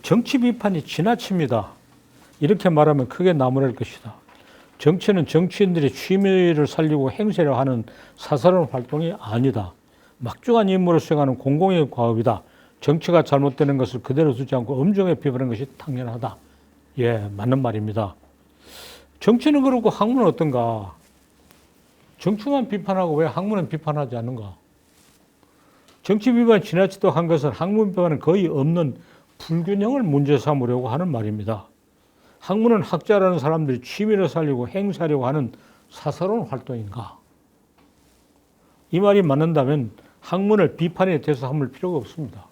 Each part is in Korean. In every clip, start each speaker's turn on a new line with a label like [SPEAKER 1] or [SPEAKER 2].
[SPEAKER 1] 정치 비판이 지나칩니다. 이렇게 말하면 크게 나무랄 것이다. 정치는 정치인들이 취미를 살리고 행세를 하는 사사로운 활동이 아니다. 막중한 임무를 수행하는 공공의 과업이다. 정치가 잘못되는 것을 그대로 두지 않고 엄중하게 비판하는 것이 당연하다. 예, 맞는 말입니다. 정치는 그렇고 학문은 어떤가? 정치만 비판하고 왜 학문은 비판하지 않는가? 정치 비판이 지나치도록 한 것은 학문 비판은 거의 없는 불균형을 문제 삼으려고 하는 말입니다. 학문은 학자라는 사람들이 취미를 살리고 행사하려고 하는 사사로운 활동인가? 이 말이 맞는다면 학문을 비판에 대해서 삼을 필요가 없습니다.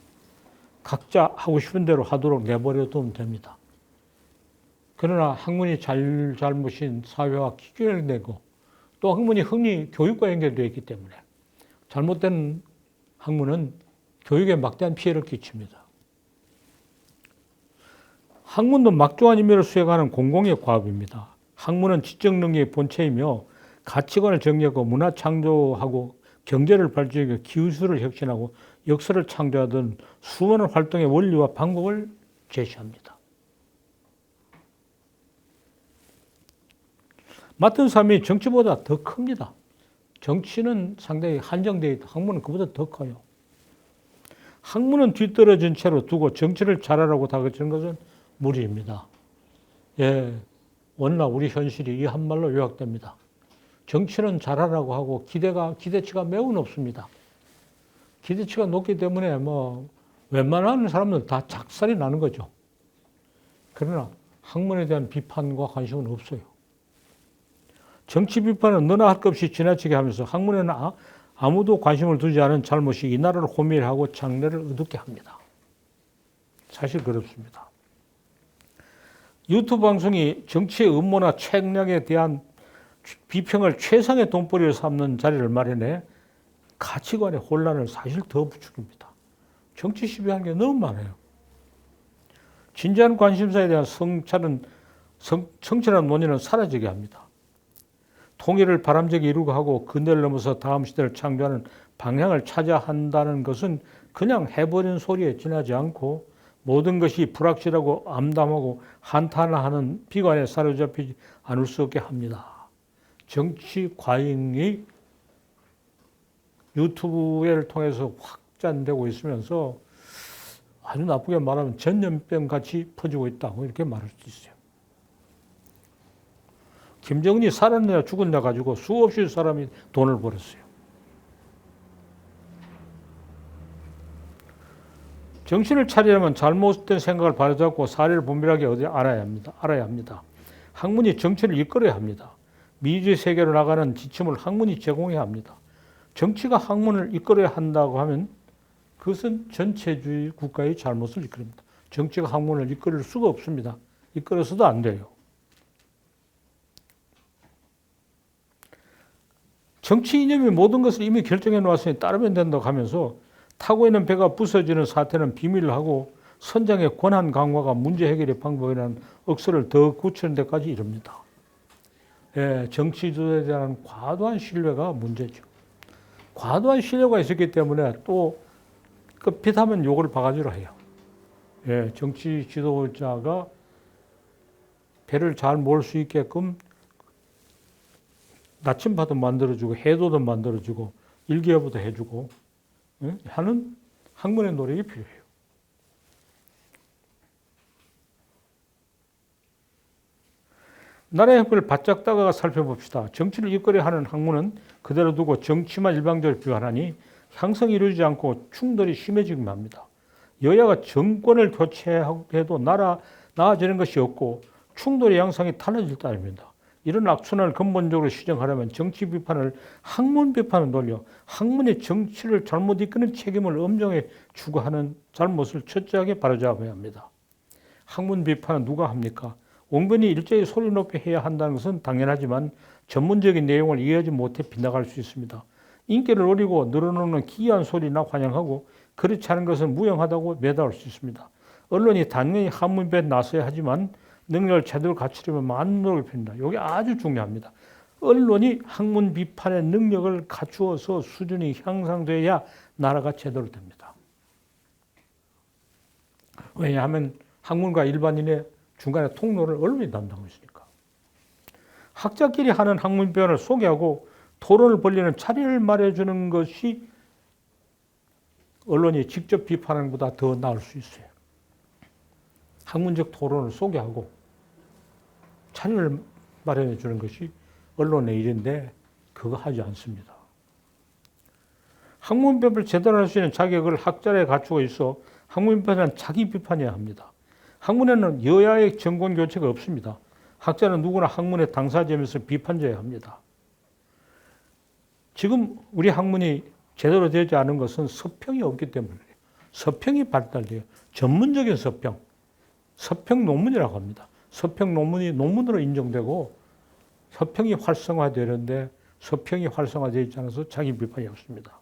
[SPEAKER 1] 각자 하고 싶은 대로 하도록 내버려두면 됩니다. 그러나 학문이 잘못인 사회와 기준을 내고 또 학문이 흔히 교육과 연결되어 있기 때문에 잘못된 학문은 교육에 막대한 피해를 끼칩니다. 학문도 막중한 임무를 수행하는 공공의 과업입니다. 학문은 지적 능력의 본체이며 가치관을 정리하고 문화 창조하고 경제를 발전하고 기술을 혁신하고 역사를 창조하던 수많은 활동의 원리와 방법을 제시합니다. 맡은 삶이 정치보다 더 큽니다. 정치는 상당히 한정되어 있다. 학문은 그보다 더 커요. 학문은 뒤떨어진 채로 두고 정치를 잘하라고 다그치는 것은 무리입니다. 예, 워낙 우리 현실이 이 한말로 요약됩니다. 정치는 잘하라고 하고 기대치가 매우 높습니다. 기대치가 높기 때문에 웬만한 사람들은 다 작살이 나는 거죠. 그러나 학문에 대한 비판과 관심은 없어요. 정치 비판은 너나 할 것 없이 지나치게 하면서 학문에는 아무도 관심을 두지 않은 잘못이 이 나라를 호밀하고 장래를 어둡게 합니다. 사실 그렇습니다. 유튜브 방송이 정치의 음모나 책략에 대한 비평을 최상의 돈벌이로 삼는 자리를 마련해 가치관의 혼란을 사실 더 부추깁니다. 정치 시비하는 게 너무 많아요. 진지한 관심사에 대한 성찰한 논의는 사라지게 합니다. 통일을 바람직하게 이루고 하고 근대를 넘어서 다음 시대를 창조하는 방향을 찾아야 한다는 것은 그냥 해버린 소리에 지나지 않고 모든 것이 불확실하고 암담하고 한탄하는 비관에 사로잡히지 않을 수 없게 합니다. 정치 과잉이 유튜브를 통해서 확산되고 있으면서 아주 나쁘게 말하면 전염병 같이 퍼지고 있다고 이렇게 말할 수 있어요. 김정은이 살았냐 죽었냐 가지고 수없이 사람이 돈을 벌었어요. 정신을 차리려면 잘못된 생각을 바로잡고 사례를 분별하게 알아야 합니다. 학문이 정치를 이끌어야 합니다. 미래의 세계로 나가는 지침을 학문이 제공해야 합니다. 정치가 학문을 이끌어야 한다고 하면 그것은 전체주의 국가의 잘못을 이끌입니다. 정치가 학문을 이끌을 수가 없습니다. 이끌어서도 안 돼요. 정치 이념이 모든 것을 이미 결정해 놓았으니 따르면 된다고 하면서 타고 있는 배가 부서지는 사태는 비밀로 하고 선장의 권한 강화가 문제 해결의 방법이라는 억서를 더 굳히는 데까지 이릅니다. 예, 정치 지도에 대한 과도한 신뢰가 문제죠. 과도한 신뢰가 있었기 때문에 또 급핏하면 욕을 바가지로 해요. 예, 정치 지도자가 배를 잘 몰 수 있게끔 나침반도 만들어주고 해도도 만들어주고 일기예보도 해주고 하는 학문의 노력이 필요해요. 나라의 형편을 바짝 다가가 살펴봅시다. 정치를 이끌어야 하는 학문은 그대로 두고 정치만 일방적으로 비판하니 향상이 이루어지지 않고 충돌이 심해지기만 합니다. 여야가 정권을 교체해도 나아지는 것이 없고 충돌의 양상이 달라질 따름입니다. 이런 악순환을 근본적으로 시정하려면 정치 비판을 학문 비판을 돌려 학문의 정치를 잘못 이끄는 책임을 엄정하게 추구하는 잘못을 철저하게 바로잡아야 합니다. 학문 비판은 누가 합니까? 온건이 일제히 소리 높이 해야 한다는 것은 당연하지만 전문적인 내용을 이해하지 못해 빗나갈 수 있습니다. 인기를 노리고 늘어놓는 기이한 소리나 환영하고 그렇지 않은 것은 무용하다고 매달을 수 있습니다. 언론이 당연히 학문 비판에 나서야 하지만 능력을 제대로 갖추려면 많은 노력을 펴니다. 이게 아주 중요합니다. 언론이 학문 비판의 능력을 갖추어서 수준이 향상돼야 나라가 제대로 됩니다. 왜냐하면 학문과 일반인의 중간에 통로를 언론이 담당하고 있으니까. 학자끼리 하는 학문 비판을 소개하고 토론을 벌리는 자리를 마련해주는 것이 언론이 직접 비판하는 것보다 더 나을 수 있어요. 학문적 토론을 소개하고 자리를 마련해 주는 것이 언론의 일인데 그거 하지 않습니다. 학문 비판을 제대로 할 수 있는 자격을 학자에 갖추고 있어 학문 비판은 자기 비판이어야 합니다. 학문에는 여야의 정권 교체가 없습니다. 학자는 누구나 학문의 당사자이면서 비판자여야 합니다. 지금 우리 학문이 제대로 되지 않은 것은 서평이 없기 때문이에요. 서평이 발달돼요. 전문적인 서평. 서평 논문이라고 합니다. 서평 논문이 논문으로 인정되고 서평이 활성화되는데 서평이 활성화되어 있지 않아서 자기 비판이 없습니다.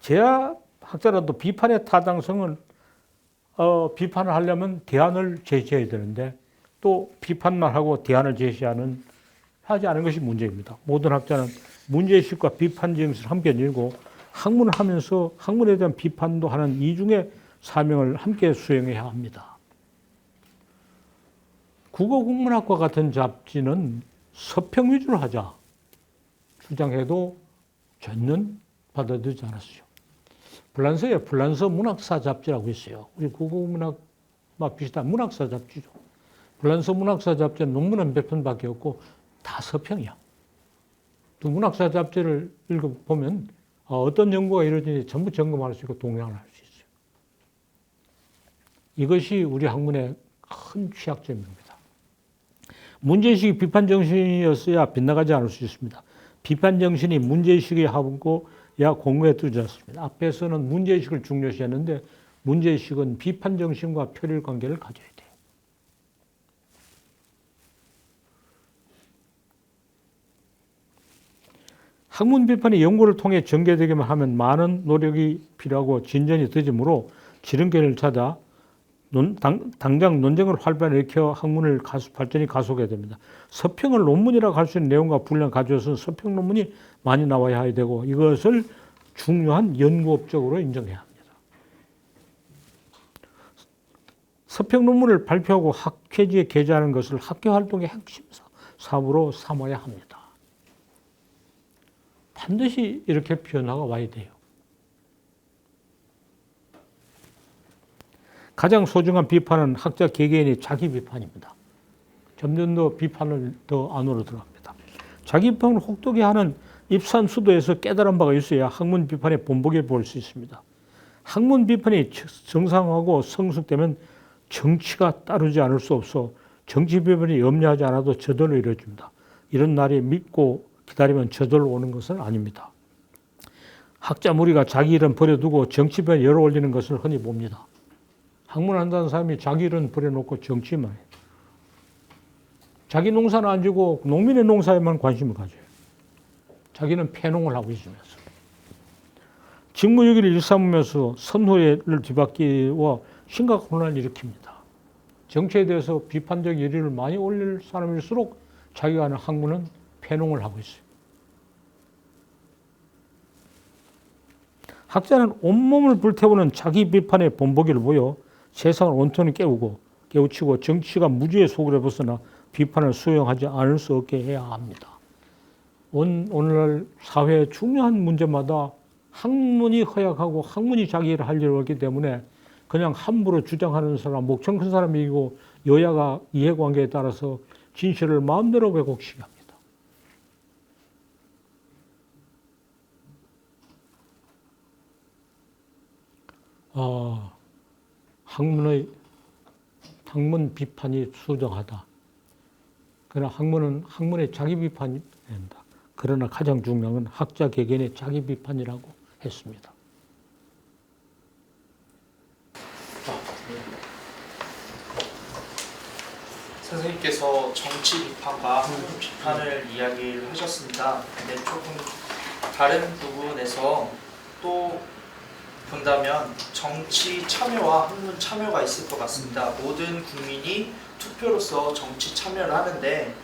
[SPEAKER 1] 제약학자라도 비판의 타당성은 비판을 하려면 대안을 제시해야 되는데 또 비판만 하고 대안을 하지 않은 것이 문제입니다. 모든 학자는 문제의식과 비판정신을 함께 들고 학문을 하면서 학문에 대한 비판도 하는 이중의 사명을 함께 수행해야 합니다. 국어국문학과 같은 잡지는 서평 위주로 하자 주장해도 전혀 받아들이지 않았어요. 프랑스에 프랑스 문학사 잡지라고 있어요. 우리 국어국문학과 비슷한 문학사 잡지죠. 프랑스 문학사 잡지는 논문은 몇 편밖에 없고 다 서평이야. 또 문학사 잡지를 읽어보면 어떤 연구가 이루어지는지 전부 점검할 수 있고 동향을 할 수 있어요. 이것이 우리 학문의 큰 취약점입니다. 문제의식이 비판정신이었어야 빗나가지 않을 수 있습니다. 비판정신이 문제의식에 하고야 공유에 뜨지 않습니다. 앞에서는 문제의식을 중요시했는데 문제의식은 비판정신과 표릴 관계를 가져야 돼요. 학문 비판이 연구를 통해 전개되기만 하면 많은 노력이 필요하고 진전이 늦으므로 지름길을 찾아 당장 논쟁을 활발히 일으켜 학문을 발전이 가속해야 됩니다. 서평을 논문이라고 할 수 있는 내용과 분량 가져서 서평 논문이 많이 나와야 해야 되고 이것을 중요한 연구업적으로 인정해야 합니다. 서평 논문을 발표하고 학회지에 게재하는 것을 학교 활동의 핵심 사업으로 삼아야 합니다. 반드시 이렇게 변화가 와야 돼요. 가장 소중한 비판은 학자 개개인의 자기 비판입니다. 점점 더 비판을 더 안으로 들어갑니다. 자기 비판을 혹독히 하는 입산 수도에서 깨달은 바가 있어야 학문 비판의 본보기를 볼 수 있습니다. 학문 비판이 정상화하고 성숙되면 정치가 따르지 않을 수 없어 정치 비판이 염려하지 않아도 저절로 이루어집니다. 이런 날이 믿고 기다리면 저절로 오는 것은 아닙니다. 학자 무리가 자기 일은 버려두고 정치 비판에 열어 올리는 것을 흔히 봅니다. 학문한다는 사람이 자기 일은 버려놓고 정치만 해요. 자기 농사는 안 지고 농민의 농사에만 관심을 가져요. 자기는 패농을 하고 있으면서. 직무유기를 일삼으면서 선후를 뒤바뀌와 심각한 혼란을 일으킵니다. 정치에 대해서 비판적 열의를 많이 올릴 사람일수록 자기가 하는 학문은 패농을 하고 있어요. 학자는 온몸을 불태우는 자기 비판의 본보기를 보여 세상을 온전히 깨우치고 정치가 무지의 속으로 벗어나 비판을 수용하지 않을 수 없게 해야 합니다. 오늘날 사회의 중요한 문제마다 학문이 허약하고 학문이 자기 일을 할 일이 없기 때문에 그냥 함부로 주장하는 사람, 목청 큰 사람이 이기고 여야가 이해관계에 따라서 진실을 마음대로 왜곡시게 합니다. 학문 비판이 수정하다. 그러나 학문은 학문의 자기 비판이 된다. 그러나 가장 중요한 건 학자 개개인의 자기 비판이라고 했습니다.
[SPEAKER 2] 선생님께서 정치 비판과 학문 비판을 이야기를 하셨습니다. 근데 조금 다른 부분에서 또 본다면 정치 참여와 학문 참여가 있을 것 같습니다. 모든 국민이 투표로서 정치 참여를 하는데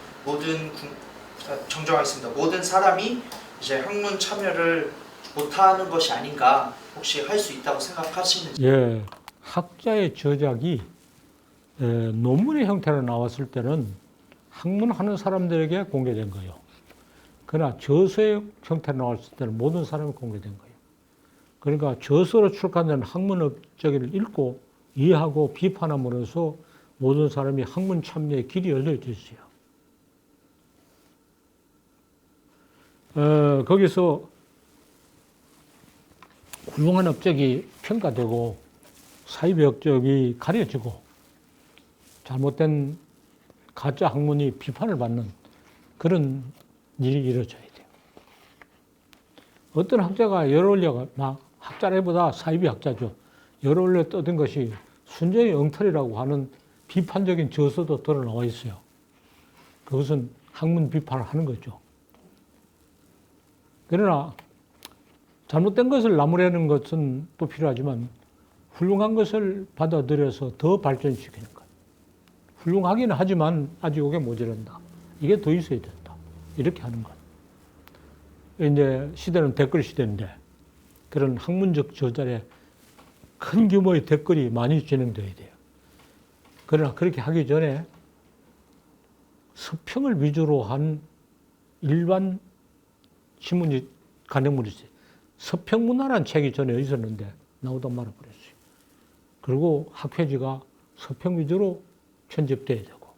[SPEAKER 2] 정정하겠습니다. 모든 사람이 이제 학문 참여를 못하는 것이 아닌가 혹시 할 수 있다고 생각하시는지?
[SPEAKER 1] 예, 학자의 저작이 논문의 형태로 나왔을 때는 학문하는 사람들에게 공개된 거예요. 그러나 저서의 형태로 나왔을 때는 모든 사람이 공개된 거예요. 그러니까 저서로 출간된 학문 업적을 읽고 이해하고 비판함으로써 모든 사람이 학문 참여의 길이 열려져 있어요. 거기서 훌륭한 업적이 평가되고 사이비 업적이 가려지고 잘못된 가짜 학문이 비판을 받는 그런 일이 이루어져야 돼요. 어떤 학자가 열어올려가 학자라기보다 사이비 학자죠. 열어올려 떠든 것이 순전히 엉터리라고 하는 비판적인 저서도 드러나와 있어요. 그것은 학문 비판을 하는 거죠. 그러나 잘못된 것을 나무라는 것은 또 필요하지만 훌륭한 것을 받아들여서 더 발전시키는 것. 훌륭하기는 하지만 아직 이게 모자란다. 이게 더 있어야 된다. 이렇게 하는 것. 이제 시대는 댓글 시대인데 그런 학문적 저자에 큰 규모의 댓글이 많이 진행돼야 돼요. 그러나 그렇게 하기 전에 서평을 위주로 한 일반 신문이 간행물이 있어요. 서평문화라는 책이 전에 있었는데 나오다 말아버렸어요. 그리고 학회지가 서평 위주로 편집돼야 되고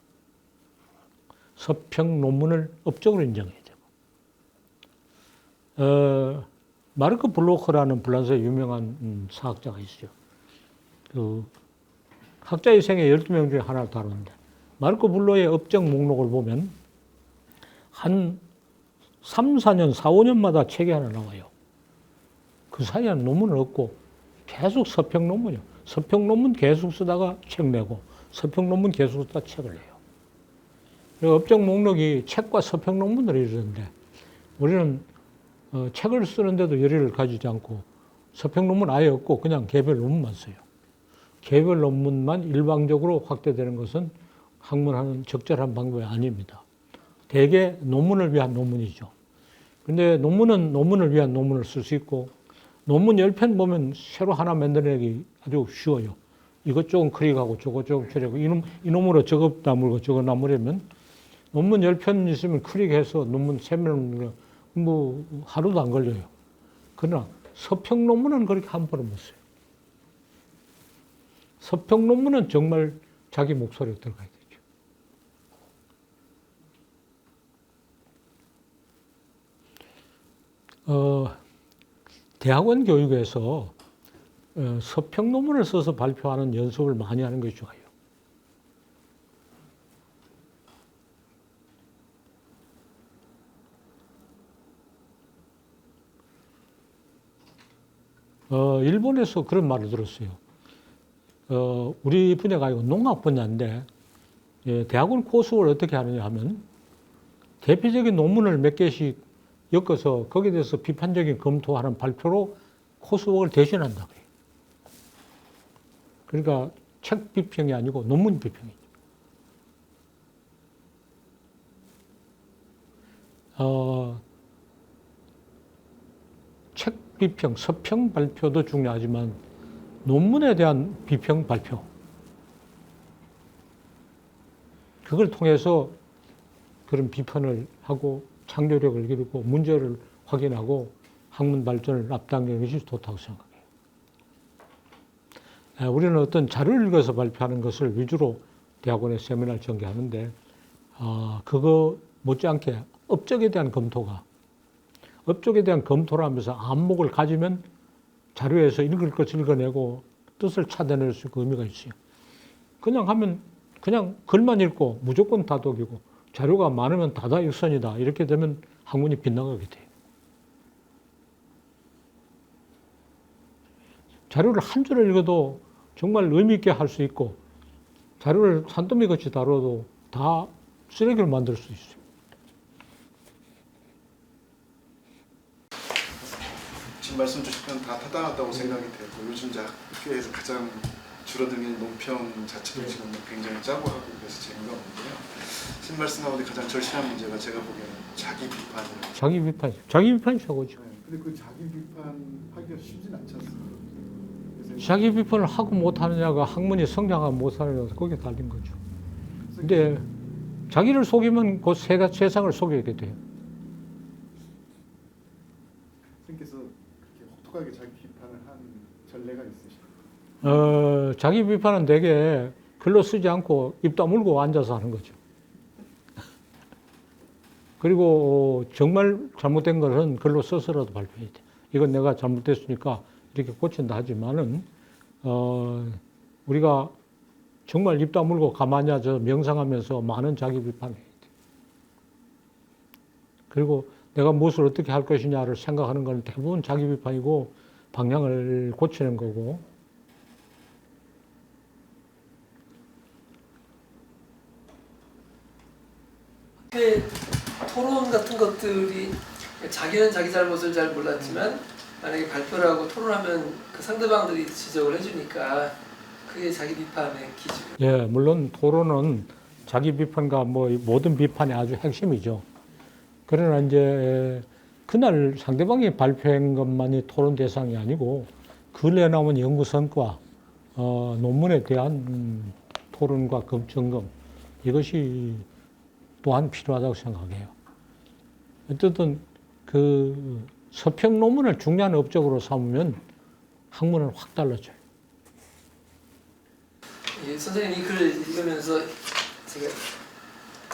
[SPEAKER 1] 서평 논문을 업적으로 인정해야 되고 마르크 블로커라는 프랑스의 유명한 사학자가 있어요. 그 학자의 생애 12명 중에 하나를 다루는데 마르크 블로의 업적 목록을 보면 한 3, 4년, 4, 5년마다 책이 하나 나와요. 그 사이에는 논문을 얻고 계속 서평 논문이요. 서평 논문 계속 쓰다가 책 내고 서평 논문 계속 쓰다가 책을 내요. 업적 목록이 책과 서평 논문으로 이루어졌는데 우리는 책을 쓰는데도 열의를 가지지 않고 서평 논문 아예 없고 그냥 개별 논문만 써요. 개별 논문만 일방적으로 확대되는 것은 학문하는 적절한 방법이 아닙니다. 대개 논문을 위한 논문이죠. 근데 논문은 논문을 위한 논문을 쓸 수 있고 논문 10편 보면 새로 하나 만들어내기 아주 쉬워요. 이것 조금 클릭하고 저것 조금 처리하고 이놈으로 저거 나물고 저거 나물으면 논문 10편 있으면 클릭해서 논문 3면 뭐 하루도 안 걸려요. 그러나 서평 논문은 그렇게 한 번에 못 써요. 서평 논문은 정말 자기 목소리가 들어가야 되죠. 대학원 교육에서 서평 논문을 써서 발표하는 연습을 많이 하는 것이 좋아요. 일본에서 그런 말을 들었어요. 우리 분야가 아니고 농학 분야인데 대학원 코스를 어떻게 하느냐 하면 대표적인 논문을 몇 개씩 엮어서 거기에 대해서 비판적인 검토하는 발표로 코스웍을 대신한다 그래요. 그러니까 책 비평이 아니고 논문 비평이죠. 책 비평, 서평 발표도 중요하지만 논문에 대한 비평 발표. 그걸 통해서 그런 비판을 하고 창조력을 기르고 문제를 확인하고 학문 발전을 앞당기는 것이 좋다고 생각해요. 우리는 어떤 자료를 읽어서 발표하는 것을 위주로 대학원에 세미나를 전개하는데 그거 못지않게 업적에 대한 검토가 업적에 대한 검토를 하면서 안목을 가지면 자료에서 읽을 것을 읽어내고 뜻을 찾아낼 수 있고 의미가 있어요. 그냥 하면 그냥 글만 읽고 무조건 다독이고 자료가 많으면 다다익선이다. 이렇게 되면 학문이 빗나가게 돼요. 자료를 한 줄을 읽어도 정말 의미 있게 할 수 있고 자료를 산더미 같이 다뤄도 다 쓰레기를 만들 수 있어요.
[SPEAKER 3] 지금 말씀 주신 건 다 타당하다고 생각이 되고 요즘 이제 학교에서 가장 줄어드는 논평 자체도 지금 굉장히 짜고 하고 그래서 재미가 없는데요. 지금 말씀 가운데 가장 절실한 문제가 제가 보기에는 자기 비판이에요.
[SPEAKER 1] 자기 비판, 자기 비판이 최고죠.
[SPEAKER 3] 네, 근데 그 자기 비판하기가 쉽진 않지 않습니까?
[SPEAKER 1] 자기 비판을 하고 못하느냐가 학문이 성장하고 못하느냐가 거기에 달린 거죠. 근데 자기를 속이면 곧 세상을 속이게 돼요.
[SPEAKER 3] 선생님께서 그렇게 혹독하게 자기 비판을 한 전례가 있으십니까?
[SPEAKER 1] 자기 비판은 되게 글로 쓰지 않고 입 다물고 앉아서 하는 거죠. 그리고 정말 잘못된 것은 글로 써서라도 발표해야 돼. 이건 내가 잘못됐으니까 이렇게 고친다 하지만은 우리가 정말 입 다물고 가만히 앉아서 명상하면서 많은 자기 비판을 해야 돼. 그리고 내가 무엇을 어떻게 할 것이냐를 생각하는 건 대부분 자기 비판이고 방향을 고치는 거고.
[SPEAKER 4] 토론 같은 것들이 자기는 자기 잘못을 잘 몰랐지만 만약에 발표를 하고 토론하면 그 상대방들이 지적을 해주니까 그게 자기 비판의 기준.
[SPEAKER 1] 예, 물론 토론은 자기 비판과 뭐 모든 비판의 아주 핵심이죠. 그러나 이제 그날 상대방이 발표한 것만이 토론 대상이 아니고 그 내나온 연구 성과, 논문에 대한 토론과 점검 이것이 또한 필요하다고 생각해요. 어쨌든 그 서평 논문을 중요한 업적으로 삼으면 학문은 확 달라져요.
[SPEAKER 4] 예, 선생님 이 글을 읽으면서 제가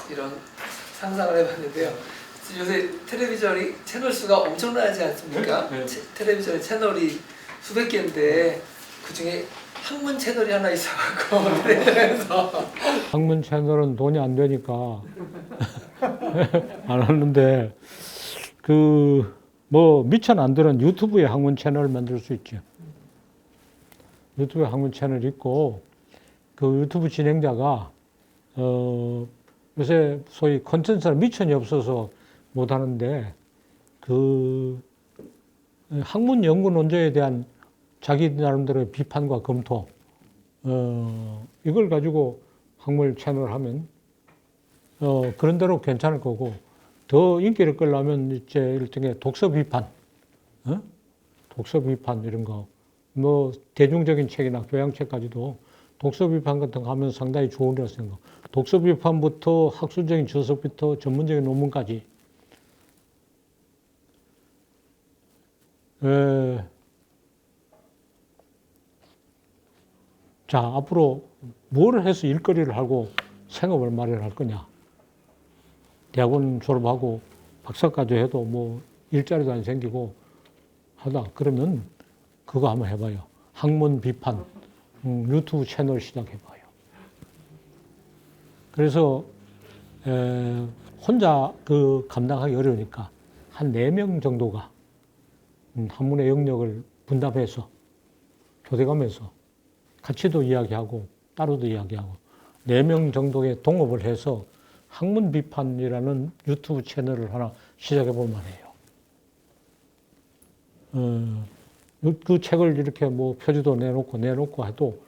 [SPEAKER 4] 이런 상상을 해봤는데요. 요새 텔레비전이 채널 수가 엄청나지 않습니까?
[SPEAKER 1] 네.
[SPEAKER 4] 텔레비전의 채널이 수백 개인데 그 중에 학문 채널이 하나 있어갖고 그래서
[SPEAKER 1] 학문 채널은 돈이 안 되니까 안 하는데 뭐 미천 안 되는 유튜브에 학문 채널을 만들 수 있죠. 유튜브에 학문 채널이 있고 그 유튜브 진행자가 요새 소위 콘텐츠나 미천이 없어서 못 하는데 그 학문 연구 논조에 대한 자기 나름대로의 비판과 검토 이걸 가지고 학문 채널을 하면 그런 대로 괜찮을 거고 더 인기를 끌려면 이제 일종의 독서 비판, 독서 비판 이런 거, 뭐 대중적인 책이나 교양책까지도 독서 비판 같은 거 하면 상당히 좋으리라고 생각. 독서 비판부터 학술적인 저서부터 전문적인 논문까지. 자, 앞으로 뭘 해서 일거리를 하고 생업을 마련할 거냐. 대학원 졸업하고 박사까지 해도 뭐 일자리도 안 생기고 하다. 그러면 그거 한번 해봐요. 학문 비판, 유튜브 채널 시작해봐요. 그래서 혼자 그 감당하기 어려우니까 한 4명 정도가 학문의 영역을 분담해서 교대감에서 같이도 이야기하고 따로도 이야기하고 4명 정도의 동업을 해서 학문 비판이라는 유튜브 채널을 하나 시작해 볼 만해요. 그 책을 이렇게 뭐 표지도 내놓고 해도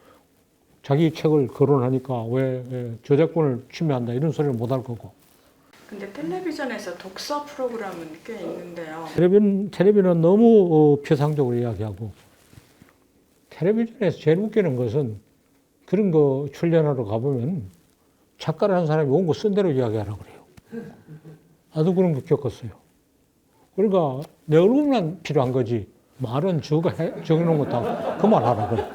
[SPEAKER 1] 자기 책을 거론하니까 왜 저작권을 침해한다 이런 소리를 못 할 거고.
[SPEAKER 5] 근데 텔레비전에서 독서 프로그램은 꽤 있는데요.
[SPEAKER 1] 텔레비전은 너무 표상적으로 이야기하고 텔레비전에서 제일 웃기는 것은 그런 거 출연하러 가보면 작가라는 사람이 온 거 쓴 대로 이야기하라고 그래요. 나도 그런 거 겪었어요. 그러니까 내 얼굴만 필요한 거지 말은 적어놓은 것도 하고 그만하라 그래.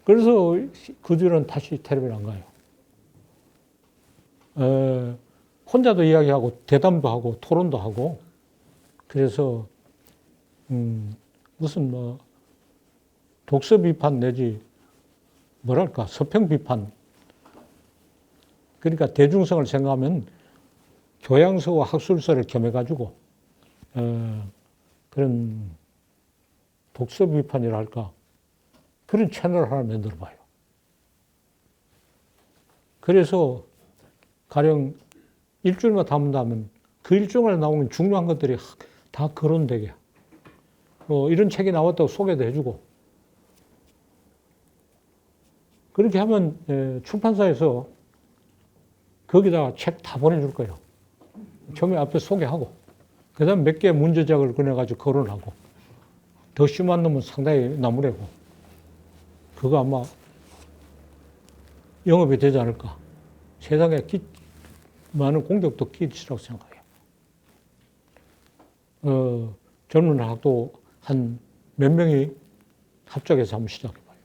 [SPEAKER 1] 그래서 그 뒤로는 다시 텔레비전 안 가요. 혼자도 이야기하고 대담도 하고 토론도 하고 그래서 무슨 뭐 독서 비판 내지 뭐랄까 서평 비판 그러니까 대중성을 생각하면 교양서와 학술서를 겸해가지고 그런 독서 비판이라 할까 그런 채널을 하나 만들어봐요. 그래서 가령 일주일만 담은다면 그 일주일에 나오는 중요한 것들이 다 거론되게 이런 책이 나왔다고 소개도 해주고 그렇게 하면 출판사에서 거기다가 책 다 보내줄 거예요. 처음에 앞에 소개하고 그 다음 몇 개 문제작을 꺼내가지고 거론하고 더 심한 놈은 상당히 나무래고 그거 아마 영업이 되지 않을까. 세상에 많은 공격도 끼치라고 생각해요. 젊은 학도 한 몇 명이 합작해서 한번 시작해봐요.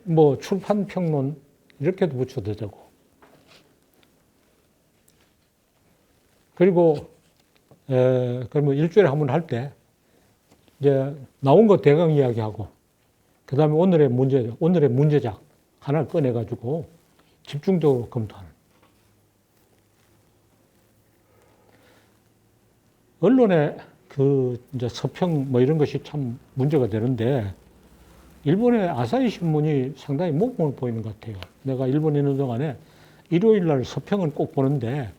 [SPEAKER 1] 뭐 출판 평론 이렇게도 붙여도 되고. 그리고 그러면 일주일에 한 번 할 때 이제 나온 거 대강 이야기하고 그다음에 오늘의 문제작 하나를 꺼내가지고 집중적으로 검토하는. 언론의 그 이제 서평 뭐 이런 것이 참 문제가 되는데 일본의 아사히 신문이 상당히 모범을 보이는 것 같아요. 내가 일본에 있는 동안에 일요일 날 서평은 꼭 보는데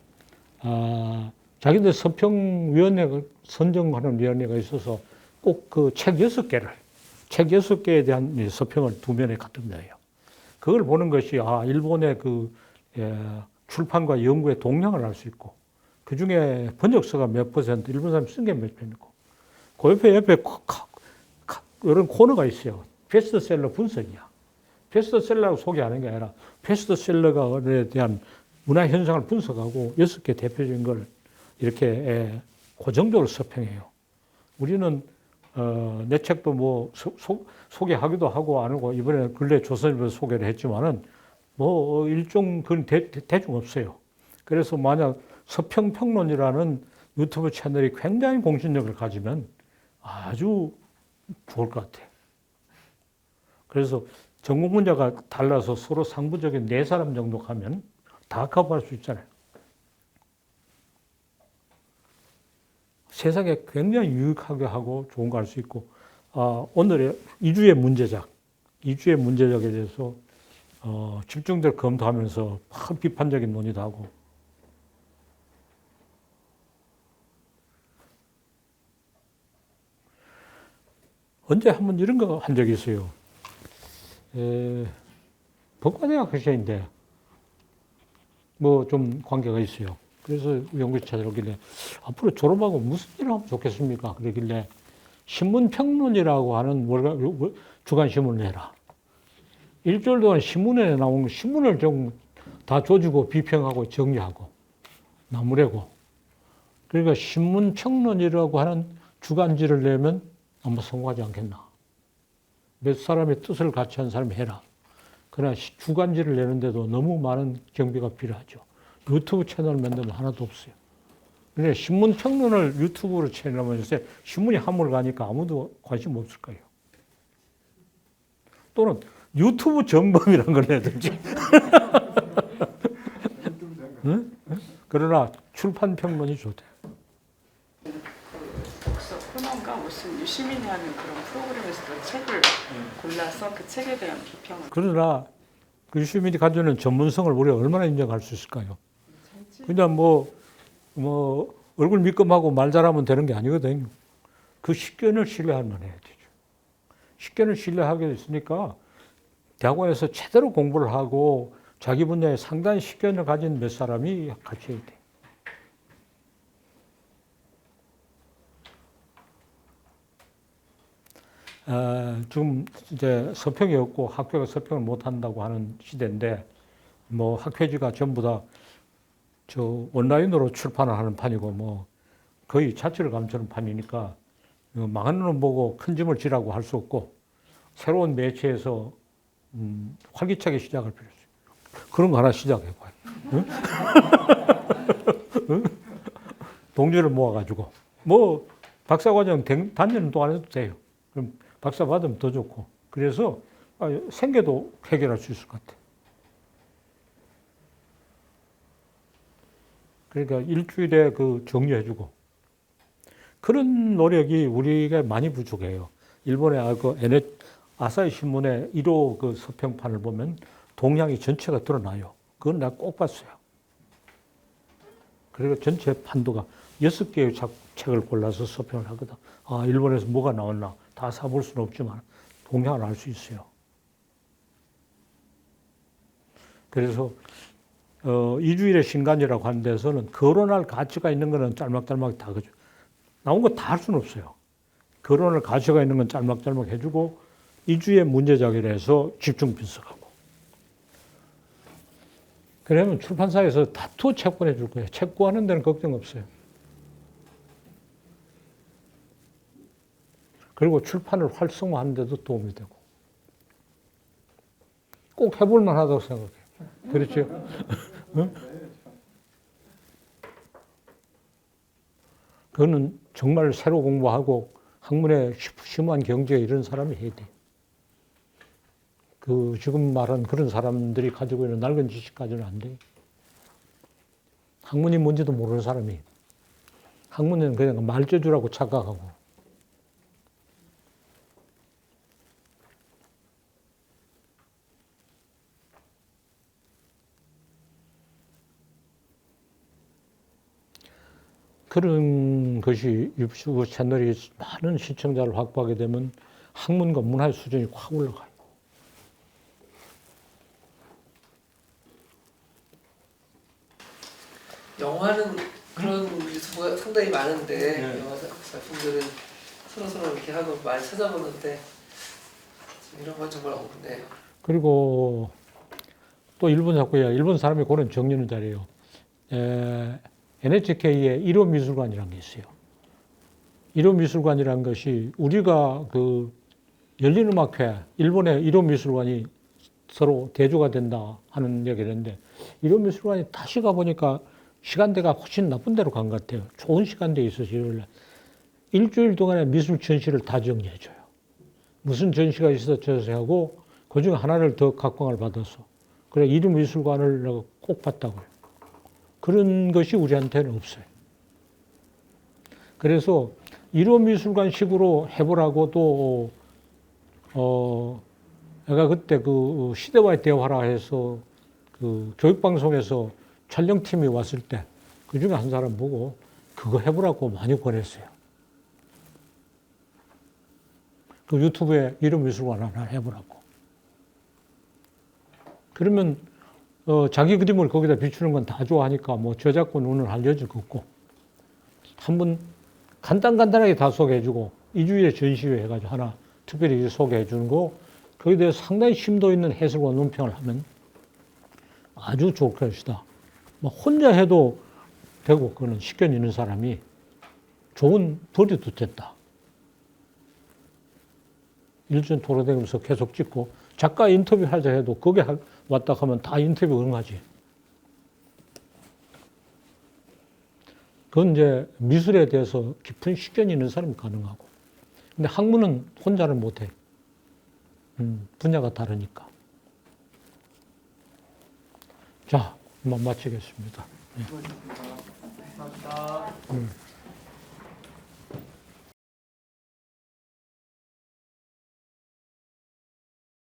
[SPEAKER 1] 자기들 서평위원회가 선정하는 위원회가 있어서 꼭 그 책 6개에 대한 서평을 두 면에 갖다 놔요. 그걸 보는 것이 일본의 그 출판과 연구의 동향을 알 수 있고 그 중에 번역서가 몇 퍼센트, 일본 사람이 쓴 게 몇 편이고 그 옆에 이런 코너가 있어요. 베스트셀러 분석이야. 베스트셀러라고 소개하는 게 아니라 베스트셀러에 대한 문화 현상을 분석하고 6개 대표적인 걸 이렇게 고정적으로 서평해요. 우리는 내 책도 뭐 소개하기도 하고 안 하고 이번에 근래 조선일보 소개를 했지만은 뭐 일종 그런 대중 없어요. 그래서 만약 서평평론이라는 유튜브 채널이 굉장히 공신력을 가지면 아주 좋을 것 같아요. 그래서 전공 분야가 달라서 서로 상부적인 4사람 정도 가면 다 커버할 수 있잖아요. 세상에 굉장히 유익하게 하고 좋은 거 할 수 있고 오늘의 2주의 문제작에 대해서 집중적으로 검토하면서 비판적인 논의도 하고 언제 한번 이런 거 한 적이 있어요. 법과대학 학생인데 뭐 좀 관계가 있어요. 그래서 연구실 찾아오길래 앞으로 졸업하고 무슨 일을 하면 좋겠습니까? 그러길래 신문평론이라고 하는 주간 신문을 해라. 일주일 동안 신문에 나온 신문을 좀 다 조지고 비평하고 정리하고 나무래고 그러니까 신문평론이라고 하는 주간지를 내면 아마 성공하지 않겠나. 몇 사람의 뜻을 같이 한 사람이 해라. 그러나 주간지를 내는데도 너무 많은 경비가 필요하죠. 유튜브 채널 만들면 하나도 없어요. 그런데 신문 평론을 유튜브로 채널하면 요새 신문이 한물 가니까 아무도 관심 없을 거예요. 또는 유튜브 점검이라는 걸 내든지. 응? 그러나 출판 평론이 좋대.
[SPEAKER 5] 독서 코너인가 무슨 유시민이 하는 그런 프로그램에서도 책을 골라서 그 책에 대한 비평을.
[SPEAKER 1] 그러나 그 유시민이 가지는 전문성을 우리가 얼마나 인정할 수 있을까요? 그냥 뭐 얼굴 미검하고 말 잘하면 되는 게 아니거든요. 그 식견을 신뢰할 만해야 되죠. 식견을 신뢰하게 됐으니까 대학원에서 제대로 공부를 하고 자기 분야에 상당히 식견을 가진 몇 사람이 같이 해야 돼. 지금 이제 서평이 없고 학교가 서평을 못 한다고 하는 시대인데 뭐 학회지가 전부 다 저 온라인으로 출판을 하는 판이고 뭐 거의 자취를 감추는 판이니까 망하는 놈 보고 큰 짐을 지라고 할 수 없고 새로운 매체에서 활기차게 시작할 필요 있어요. 그런 거 하나 시작해봐요. 응? 응? 동지를 모아가지고 뭐 박사과정 단년 동안 해도 돼요. 그럼 박사 받으면 더 좋고 그래서 생계도 해결할 수 있을 것 같아요. 그러니까 일주일에 그 정리해주고 그런 노력이 우리가 많이 부족해요. 일본의 아사히 신문의 1호 그 서평판을 보면 동향이 전체가 드러나요. 그건 내가 꼭 봤어요. 그리고 전체 판도가 6개의 책을 골라서 서평을 하거든. 일본에서 뭐가 나왔나 다 사볼 수는 없지만 동향을 알 수 있어요. 그래서 이주일의 신간이라고 하는 데서는 거론할 가치가 있는 거는 짤막짤막 다 그죠. 나온 거 다 할 수는 없어요. 거론할 가치가 있는 건 짤막짤막 해주고 이주의 문제작이라 해서 집중 분석하고. 그러면 출판사에서 다투어 채권해 줄 거예요. 채권하는 데는 걱정 없어요. 그리고 출판을 활성화하는 데도 도움이 되고. 꼭 해볼 만하다고 생각해요. 그렇죠? 응? 그거는 정말 새로 공부하고 학문에 심한 경지에 이런 사람이 해야 돼. 그 지금 말한 그런 사람들이 가지고 있는 낡은 지식까지는 안 돼. 학문이 뭔지도 모르는 사람이. 학문은 그냥 말재주라고 착각하고. 그런 것이 유튜브 채널이 많은 시청자를 확보하게 되면 학문과 문화의 수준이 확 올라가요.
[SPEAKER 4] 영화는 그런 유튜브가 상당히 많은데
[SPEAKER 1] 네.
[SPEAKER 4] 영화 작품들은 서로 이렇게 하고 많이 찾아보는데 이런 건 정말 없네요.
[SPEAKER 1] 그리고 또 일본 작가야, 일본 사람이 고른 정리는 잘해요. NHK에 1호 미술관이라는 게 있어요. 1호 미술관이라는 것이 우리가 그 열린음악회, 일본의 1호 미술관이 서로 대조가 된다 하는 얘기를 했는데 1호 미술관이 다시 가보니까 시간대가 훨씬 나쁜 데로 간 것 같아요. 좋은 시간대에 있어서 일주일 동안의 미술 전시를 다 정리해줘요. 무슨 전시가 있었지 하고 그중에 하나를 더 각광을 받아서 그래 1호 미술관을 내가 꼭 봤다고요. 그런 것이 우리한테는 없어요. 그래서 1호 미술관식으로 해보라고 또, 내가 그때 그 시대와의 대화라 해서 그 교육방송에서 촬영팀이 왔을 때 그 중에 한 사람 보고 그거 해보라고 많이 권했어요. 그 유튜브에 1호 미술관 하나 해보라고. 그러면 자기 그림을 거기다 비추는 건 다 좋아하니까 뭐 저작권 운은 알려줄 거 없고 한번 간단하게 다 소개해주고 2주일에 전시회 해가지고 하나 특별히 소개해주는 거 거기에 대해서 상당히 심도 있는 해설과 논평을 하면 아주 좋을 것이다. 뭐 혼자 해도 되고 그거는 식견 있는 사람이 좋은 벌이도 됐다. 일전 돌아다니면서 계속 찍고 작가 인터뷰 하자 해도 거기 왔다 하면 다 인터뷰 응하지. 그건 이제 미술에 대해서 깊은 식견이 있는 사람이 가능하고. 근데 학문은 혼자는 못해. 분야가 다르니까. 자, 마치겠습니다.
[SPEAKER 2] 감사합니다.